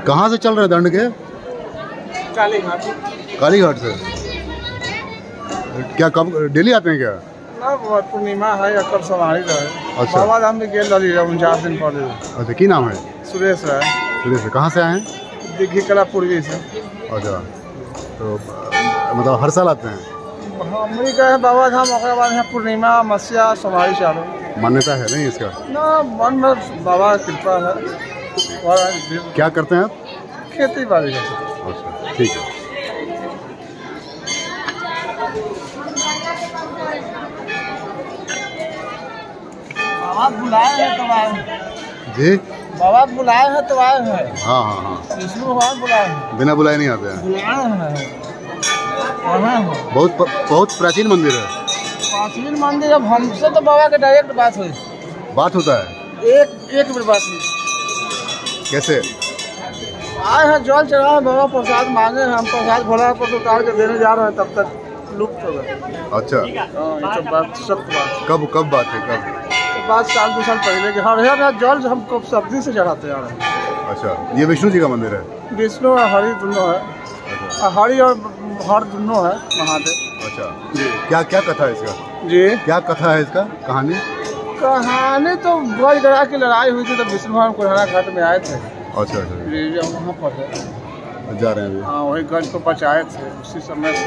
कहाँ से चल रहे दंड के? कालीघाट। कालीघाट से? क्या कब डेली आते हैं क्या? पूर्णिमा है या कल सवारी रहे। अच्छा। बाबा धाम में गेल रही 49 दिन पहले। अच्छा, की नाम है? सुरेश है। सुरेश है। कहाँ से आए हैं? दिग्घी कला पूर्वी से। अच्छा, तो मतलब हर साल आते हैं? हमरी गए बाबा धाम, ओकरा बाद यहाँ पूर्णिमा मस्या सवारी चालू। मान्यता है नहीं इसका? ना, मन में बाबा कृपा है। और क्या करते हैं आप? खेती बाड़ी करते हैं। अच्छा, ठीक है। बाबा बुलाए हैं तो आए हैं। जी, बाबा बुलाए हैं तो आए हैं। हाँ हाँ हाँ, विष्णु भगवान बुलाए हैं। बिना बुलाए नहीं आते हैं? बुलाए हैं। बहुत प्राचीन मंदिर है। प्राचीन मंदिर। अब हमसे तो बाबा के डायरेक्ट बात हुई। बात होता है? एक बार बात हुई। कैसे? आए हैं, जल चढ़ाए, बाबा प्रसाद मांगे हैं। हम प्रसाद भोला पर उतार के देने जा रहे हैं, तब तक लुप्त हो गए। अच्छा, ये सब बात सत्य बात। कब बात है? कब? तो बात 2 साल पहले के। हर जल हमको सब्जी से चढ़ाते आ रहे हैं। अच्छा, ये विष्णु जी का मंदिर है? विष्णु और हरि दोनों है। अच्छा। हरि और हर दोनों है महादेव। अच्छा जी। क्या कथा है इसका? जी, क्या कथा है इसका? कहानी तो गौरगढ़ा की लड़ाई हुई थी, तो विष्णु भगवान कुल्हाड़ा घाट में आए थे। अच्छा अच्छा, वहाँ पर है। जा रहे हैं अभी? हाँ, वही गज को बचाए थे उसी समय से।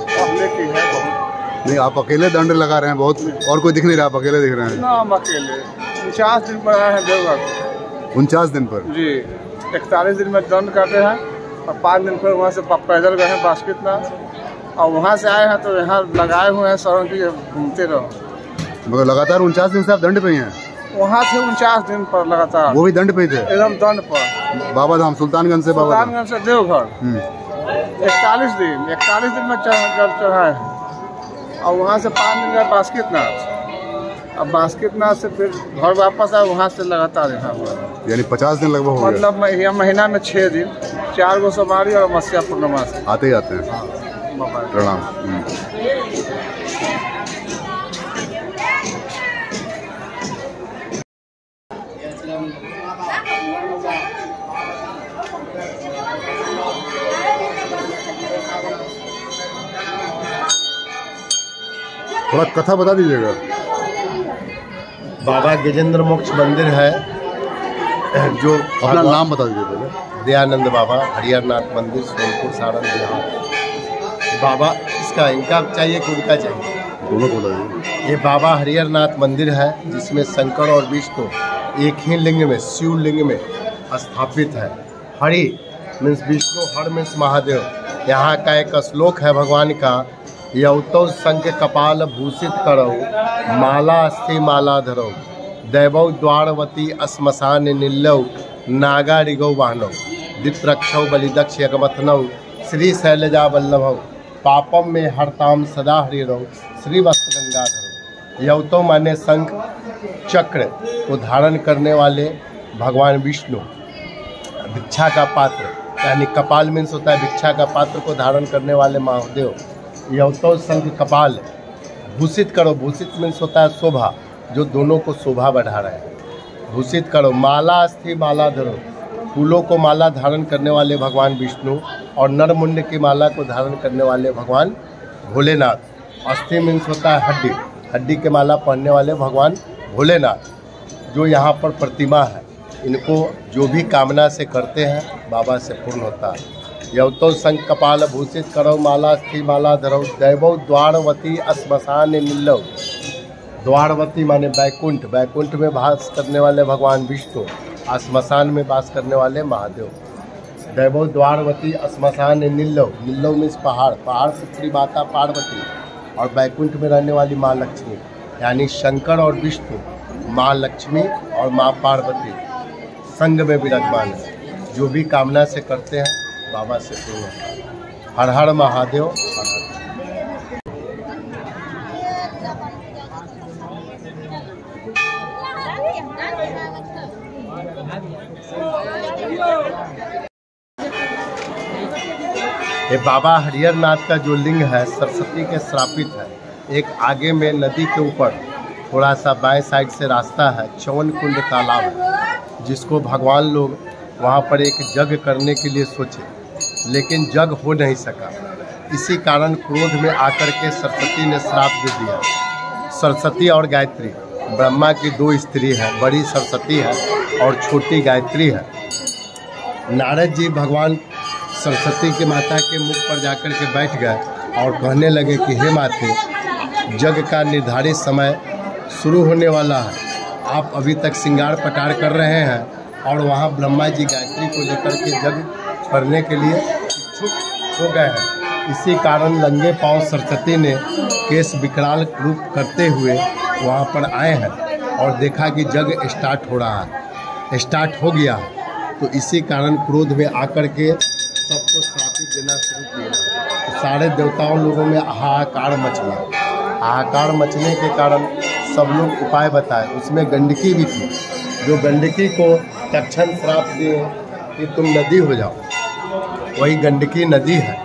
पहले की है बहुत। नहीं, आप अकेले दंड लगा रहे हैं बहुत, और कोई दिख नहीं रहा, आप अकेले दिख रहे हैं? ना, हम अकेले 49 दिन पर आए हैं देवघर। 49 दिन पर? जी, 41 दिन में दंड काटे हैं और 5 दिन पर वहाँ से पैदल गए हैं बास्केटनाथ, और वहाँ से आए हैं तो यहाँ लगाए हुए हैं सड़क की, घूमते रहो। मगर लगातार 49 दिन से आप दंड पे ही हैं? वहाँ से 49 दिन पर लगातार। वो भी दंड पे ही थे? एकदम दंड पर। बाबा धाम सुल्तानगंज से? बाबा सुल्तानगंज से देवघर 41 दिन में चढ़ाए हैं, और वहाँ से 5 दिन गए बास्केटनाथ। अब बास्केटनाथ से फिर घर वापस आए, वहाँ से लगातार यहाँ पर। यानी 50 दिन लगभग हो गए। मतलब महीना में 6 दिन, 4 गो सवारी और मस्या पूर्णिमा से आते ही आते हैं। प्रणाम। थोड़ा कथा बता दीजिएगा। बाबा गजेंद्र मोक्ष मंदिर है, जो अपना नाम बता दीजिए पहले। दयानंद बाबा हरिहरनाथ मंदिर, सोनपुर, सारण, बिहार। बाबा इनका चाहिए कि उनका चाहिए? दोनों को बताइए। ये बाबा हरिहरनाथ मंदिर है, जिसमें शंकर और विष्णु एक ही लिंग में, शिव लिंग में स्थापित है। हरि मीन्स विष्णु, हर मीन्स महादेव। यहाँ का एक श्लोक है भगवान का, यौतो संख्य कपाल भूषित करो, माला अस्थि माला धरो, दैवौ द्वारवती श्मशान निल्लौ, नागा ऋगौ वाहनौ, दित्रक्षौ बलिदक्ष यगमथनौ, श्री शैलजा वल्लभौ, पापम में हरताम सदा हरिरौ, श्री वस्त्र गंगाधरौ। यौतो माने शंख चक्र को धारण करने वाले भगवान विष्णु, भिक्षा का पात्र यानी कपाल मीन्स होता है भिक्षा का पात्र को धारण करने वाले महादेव। यौतो शंख कपाल भूषित करो, भूषित मीन्स होता है शोभा, जो दोनों को शोभा बढ़ा रहे हैं। भूषित करो, माला अस्थि माला धरो, फूलों को माला धारण करने वाले भगवान विष्णु और नरमुंड की माला को धारण करने वाले भगवान भोलेनाथ। अस्थि मीन्स होता है हड्डी, हड्डी के माला पहनने वाले भगवान भोलेनाथ, जो यहाँ पर प्रतिमा है। इनको जो भी कामना से करते हैं बाबा से पूर्ण होता है। यौतो शंख कपाल भूषित करो, माला स्थि माला धरो, दैवौ द्वारवती श्मशान निल्लौ। द्वारवती माने बैकुंठ, बैकुंठ में वास करने वाले भगवान विष्णु, श्मशान में वास करने वाले महादेव। दैवौ द्वारवती श्मशान निल्लौ, निल्लौ मीन्स पहाड़, पहाड़ पुत्री माता पार्वती, और बैकुंठ में रहने वाली माँ लक्ष्मी, यानी शंकर और विष्णु, माँ लक्ष्मी और माँ पार्वती संग में विराजमान है। जो भी कामना से करते हैं बाबा से पूर्ण होता है। हर हर महादेव, हर हर। ये बाबा हरिहर नाथ का जो लिंग है सरस्वती के श्रापित है। एक आगे में नदी के ऊपर थोड़ा सा बाएं साइड से रास्ता है, चौवन कुंड तालाब है, जिसको भगवान लोग वहाँ पर एक जग करने के लिए सोचे, लेकिन जग हो नहीं सका। इसी कारण क्रोध में आकर के सरस्वती ने श्राप दे दिया। सरस्वती और गायत्री ब्रह्मा की दो स्त्री है, बड़ी सरस्वती है और छोटी गायत्री है। नारद जी भगवान सरस्वती की माता के मुख पर जाकर के बैठ गए और कहने लगे कि हे माते, जग का निर्धारित समय शुरू होने वाला है, आप अभी तक श्रृंगार पटार कर रहे हैं और वहाँ ब्रह्मा जी गायत्री को लेकर के जग करने के लिए इच्छुक हो गए हैं। इसी कारण नंगे पांव सरस्वती ने केस विकराल रूप करते हुए वहाँ पर आए हैं और देखा कि जग स्टार्ट हो रहा है, स्टार्ट हो गया। तो इसी कारण क्रोध में आकर के सबको श्रापित देना शुरू किया। तो सारे देवताओं लोगों में हाहाकार मच गया। हाहाकार मचने के कारण सब लोग उपाय बताए। उसमें गंडकी भी थी, जो गंडकी को तत्क्षण श्राप दिए कि तुम नदी हो जाओ। वही गंडकी नदी है।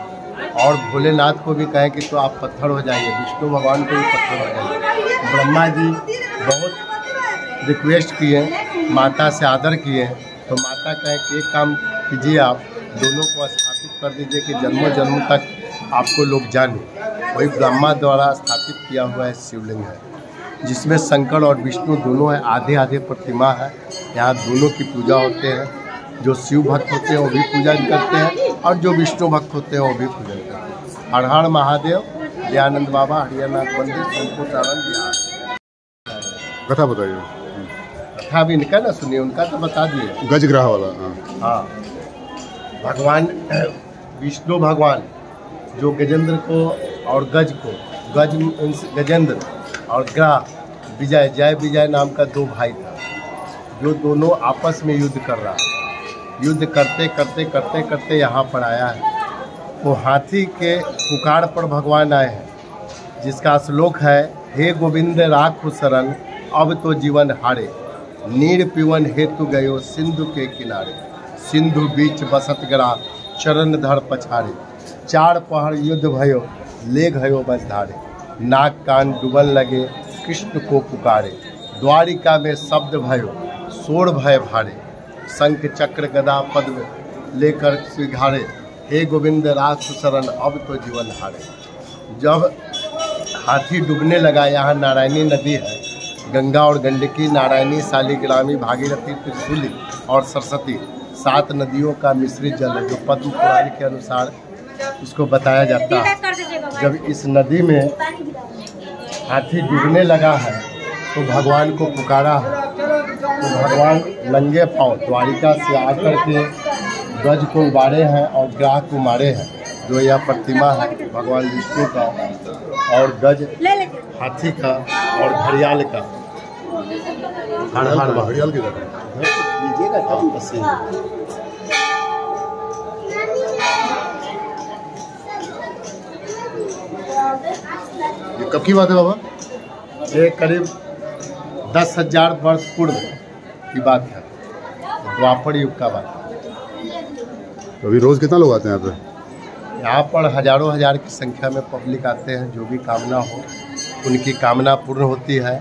और भोलेनाथ को भी कहे कि तो आप पत्थर हो जाइए, विष्णु भगवान को भी पत्थर हो जाइए। ब्रह्मा जी बहुत रिक्वेस्ट किए, माता से आदर किए, तो माता कहे कि एक काम कीजिए, आप दोनों को स्थापित कर दीजिए कि जन्मों जन्म तक आपको लोग जाने। वही ब्रह्मा द्वारा स्थापित किया हुआ है शिवलिंग है, जिसमें शंकर और विष्णु दोनों है। आधे आधे प्रतिमा है। यहाँ दोनों की पूजा होते हैं। जो शिव भक्त होते हैं वो भी पूजन करते हैं और जो विष्णु भक्त होते हैं वो भी पूजन करते हैं। हर हर महादेव। दयानंद बाबा हरिहर नाथ मंदिर, सोनपुर सारण, बिहार। कथा बताइए। कथा भी इनका ना सुनिए, उनका तो बता दिए। गजग्राह वाला। हाँ, भगवान विष्णु भगवान जो गजेंद्र को और गज को, गज गजेंद्र और ग्राह विजय, जय विजय नाम का दो भाई था, जो दोनों आपस में युद्ध कर रहा है। युद्ध करते करते करते करते यहाँ पर आया है। वो हाथी के पुकार पर भगवान आए हैं, जिसका श्लोक है, हे गोविंद राखु शरण, अब तो जीवन हारे, नीर पीवन हेतु गयो सिंधु के किनारे, सिंधु बीच बसत गरा, चरण धर पछारे, चार पहर युद्ध भयो, ले गयो बस धारे, नाक कान डुबल लगे, कृष्ण को पुकारे, द्वारिका में शब्द भयो, शोर भय भारे, शंख चक्र गदा पद्म लेकर स्वीघारे, हे गोविंद राखु शरण, अब तो जीवन हारे। जब हाथी डूबने लगा, यहाँ नारायणी नदी है, गंगा और गंडकी, नारायणी, शालिग्रामी, भागीरथी, त्रिशूली और सरस्वती, 7 नदियों का मिश्रित जल है, जो पद्म पुराण के अनुसार इसको बताया जाता है। जब इस नदी में हाथी डूबने लगा है तो भगवान को पुकारा है। तो भगवान नंगे पांव द्वारिका से आकर के गज को उबारे हैं और ग्राह को मारे हैं। जो यह प्रतिमा है भगवान विष्णु का और गज हाथी का और घड़ियाल का। घड़ियाल की तरह ये कब की बात है बाबा? ये करीब 10,000 वर्ष पूर्व की बात है, द्वापर युग का बात है। तो अभी रोज कितना लोग आते हैं यहाँ पे? यहाँ पर हजारों हजार की संख्या में पब्लिक आते हैं। जो भी कामना हो उनकी कामना पूर्ण होती है।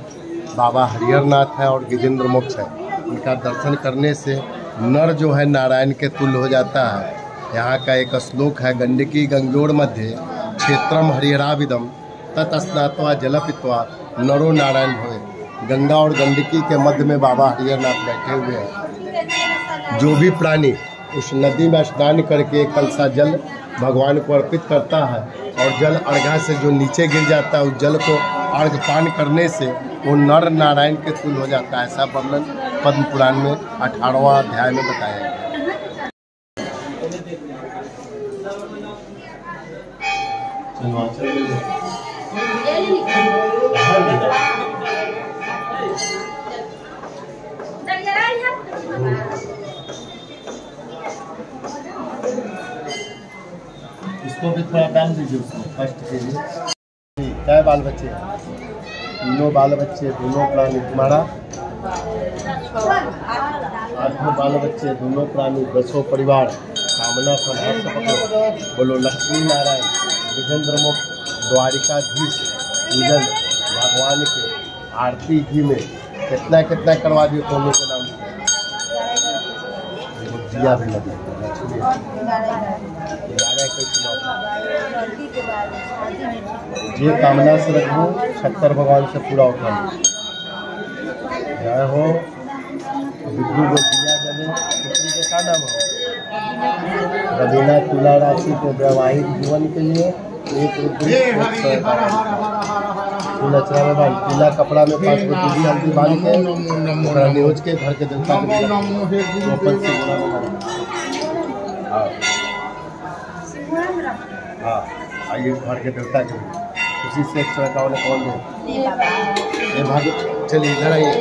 बाबा हरिहर नाथ है और गजेंद्र मोक्ष है। उनका दर्शन करने से नर जो है नारायण के तुल्य हो जाता है। यहाँ का एक श्लोक है, गंडकी गंगोर मध्य क्षेत्रम हरिहराविदम तत्स्नात्वा जल पीत्वा नरो नारायण भवे। गंगा और गंडकी के मध्य में बाबा हरिहर नाथ बैठे हुए हैं। जो भी प्राणी उस नदी में स्नान करके कलसा जल भगवान को अर्पित करता है और जल अर्घा से जो नीचे गिर जाता है, उस जल को अर्घ पान करने से वो नर नारायण के तुल्य हो जाता है। ऐसा वर्णन पद्म पुराण में 18वां अध्याय में बताया गया है। इसको भी थोड़ा डाल दीजिए उसमें फर्स्ट के लिए। क्या बाल बच्चे? तीनों बाल बच्चे, दोनों प्राणी तुम्हारा आठों बाल बच्चे, दोनों प्राणी, 10 परिवार, कामना फल हर पकड़ो। बोलो लक्ष्मी नारायण विजेंद्र मुख द्वारिकाधीश पूजन भगवान के आरती घी में कितना कितना करवा दिए सोने के नाम से। दिया भी लगे ये कामना से रखो, शंकर भगवान से पूरा उठा जय हो। विद्यु को दिया जले, पुत्री के क्या नाम हो? रवीना तुला राशि के वैवाहिक जीवन के लिए एक नचरा में बांध, पीला कपड़ा में 5 गो दूधी हल्दी बांध के न्यूज के घर के देवता के हाँ आइए घर के देवता के उसी से 151 कौन दे। चलिए इधर आइए।